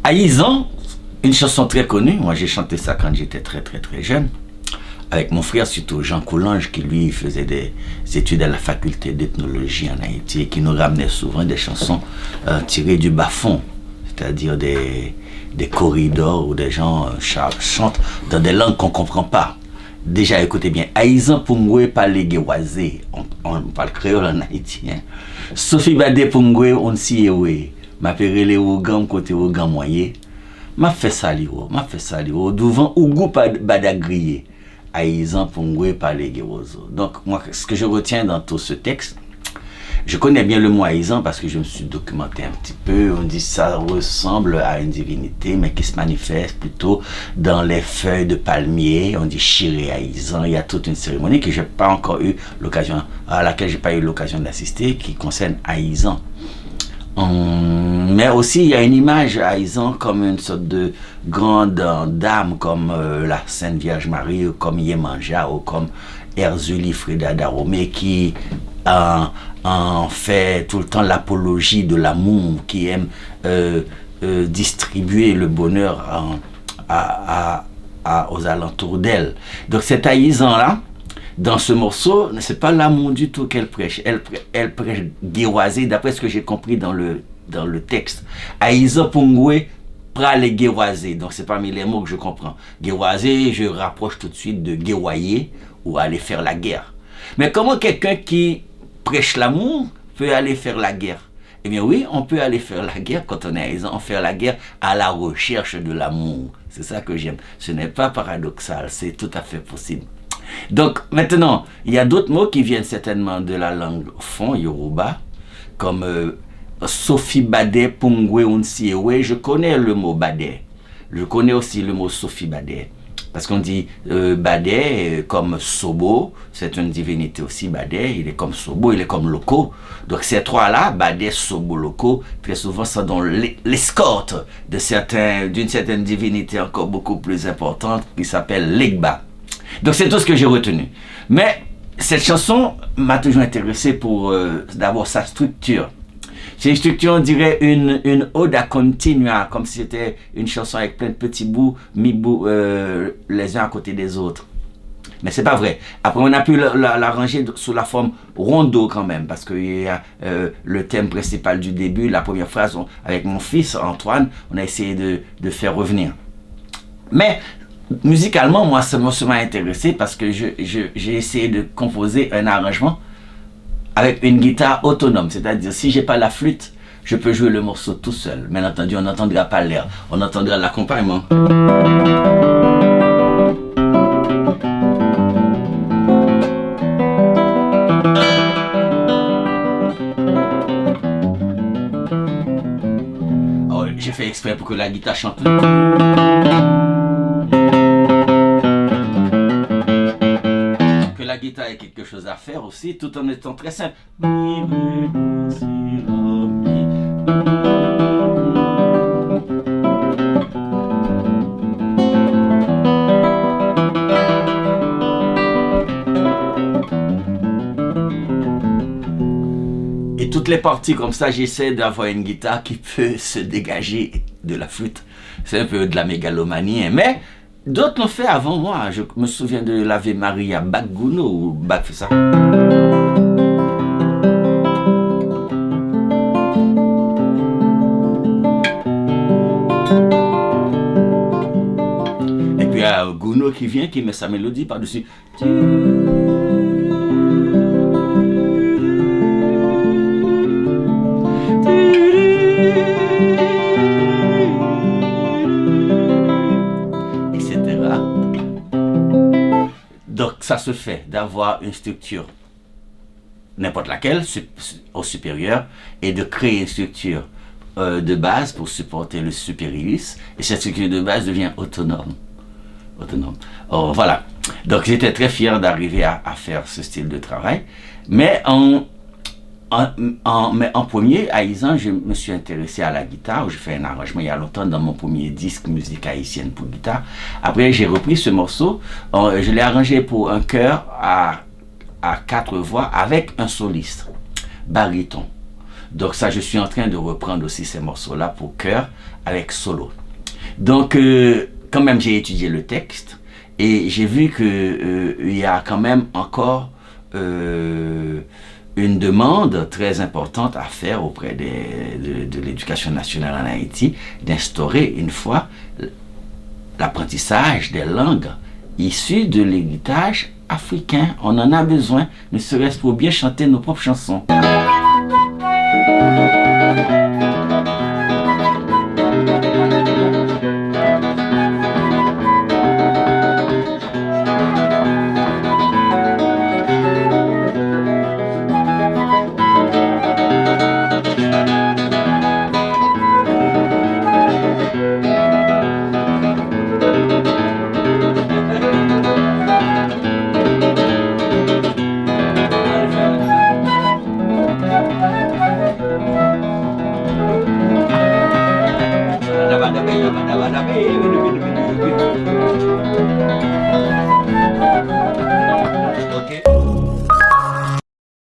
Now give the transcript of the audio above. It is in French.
Haïzan, une chanson très connue, moi j'ai chanté ça quand j'étais très jeune, avec mon frère surtout Jean Coulange qui lui faisait des études à la faculté d'ethnologie en Haïti et qui nous ramenait souvent des chansons tirées du bas-fond, c'est-à-dire des corridors où des gens chantent dans des langues qu'on ne comprend pas. Déjà écoutez bien, Haïzan Pungwe parle guéwazé, on parle créole en haïtien. Sophie Bade Pungwe on s'y est. Ma perele Ougam côté Ougam moyen. M'a fait salio, devant Ougou Badagrié. Haïzan Pungwe parler guéwozo. Donc moi ce que je retiens dans tout ce texte, je connais bien le mot haïzan parce que je me suis documenté un petit peu. On dit ça ressemble à une divinité, mais qui se manifeste plutôt dans les feuilles de palmier. On dit chiré haïzan. Il y a toute une cérémonie que j'ai pas encore eu l'occasion, à laquelle j'ai pas eu l'occasion d'assister, qui concerne haïzan. Mais aussi il y a une image haïzan comme une sorte de grande dame, comme la Sainte Vierge Marie, ou comme Yemanja, ou comme Erzuli Frida Dahomey, qui en fait tout le temps l'apologie de l'amour, qui aime distribuer le bonheur aux alentours d'elle. Donc cet haïzan-là, dans ce morceau, c'est pas l'amour du tout qu'elle prêche. Elle prêche guéroisé, d'après ce que j'ai compris dans le texte. Haïzan Pungwe prale guéroisé. Donc c'est parmi les mots que je comprends. Guéroisé, je rapproche tout de suite de guéroyer ou aller faire la guerre. Mais comment quelqu'un qui prêche l'amour peut aller faire la guerre? Eh bien oui, on peut aller faire la guerre quand on est haïzan, on fait la guerre à la recherche de l'amour. C'est ça que j'aime. Ce n'est pas paradoxal, c'est tout à fait possible. Donc maintenant, il y a d'autres mots qui viennent certainement de la langue fon, Yoruba, comme Sophie Badet Pungwe Unsiewe, je connais le mot Badet. Je connais aussi le mot Sophie Badet. Parce qu'on dit Badet comme Sobo, c'est une divinité aussi, Badet, il est comme Sobo, il est comme Loko. Donc ces trois-là, Badet, Sobo, Loko, très souvent ça donne l'escorte d'une certaine divinité encore beaucoup plus importante qui s'appelle Legba. Donc c'est tout ce que j'ai retenu. Mais cette chanson m'a toujours intéressé pour d'abord sa structure. C'est une structure, on dirait une ode à continua, comme si c'était une chanson avec plein de petits bouts, mi-bouts, les uns à côté des autres. Mais c'est pas vrai. Après, on a pu l'arranger sous la forme rondo quand même, parce qu'il y a le thème principal du début, la première phrase, avec mon fils Antoine, on a essayé de faire revenir. Mais musicalement, moi, ce morceau m'a intéressé parce que j'ai essayé de composer un arrangement avec une guitare autonome, c'est-à-dire si j'ai pas la flûte, je peux jouer le morceau tout seul. Bien entendu, on n'entendra pas l'air, on entendra l'accompagnement. Oh, j'ai fait exprès pour que la guitare chante. La guitare a quelque chose à faire aussi, tout en étant très simple. Et toutes les parties comme ça, j'essaie d'avoir une guitare qui peut se dégager de la flûte. C'est un peu de la mégalomanie, mais d'autres l'ont fait avant moi. Je me souviens de l'Ave Maria Bagouno ou Bach fait ça. Et puis il y a Gounod qui vient, qui met sa mélodie par-dessus. Donc ça se fait d'avoir une structure, n'importe laquelle, au supérieur, et de créer une structure de base pour supporter le supérius, et cette structure de base devient autonome. Oh, voilà. Donc j'étais très fier d'arriver à faire ce style de travail, mais en premier, à Isan, je me suis intéressé à la guitare. J'ai fait un arrangement il y a longtemps dans mon premier disque musique haïtienne pour guitare. Après, j'ai repris ce morceau. Je l'ai arrangé pour un chœur à 4 voix avec un soliste, baryton. Donc ça, je suis en train de reprendre aussi ces morceaux-là pour chœur avec solo. Donc, quand même, j'ai étudié le texte et j'ai vu qu'il y a quand même encore une demande très importante à faire auprès de l'éducation nationale en Haïti, d'instaurer une fois l'apprentissage des langues issues de l'héritage africain. On en a besoin, ne serait-ce pour bien chanter nos propres chansons.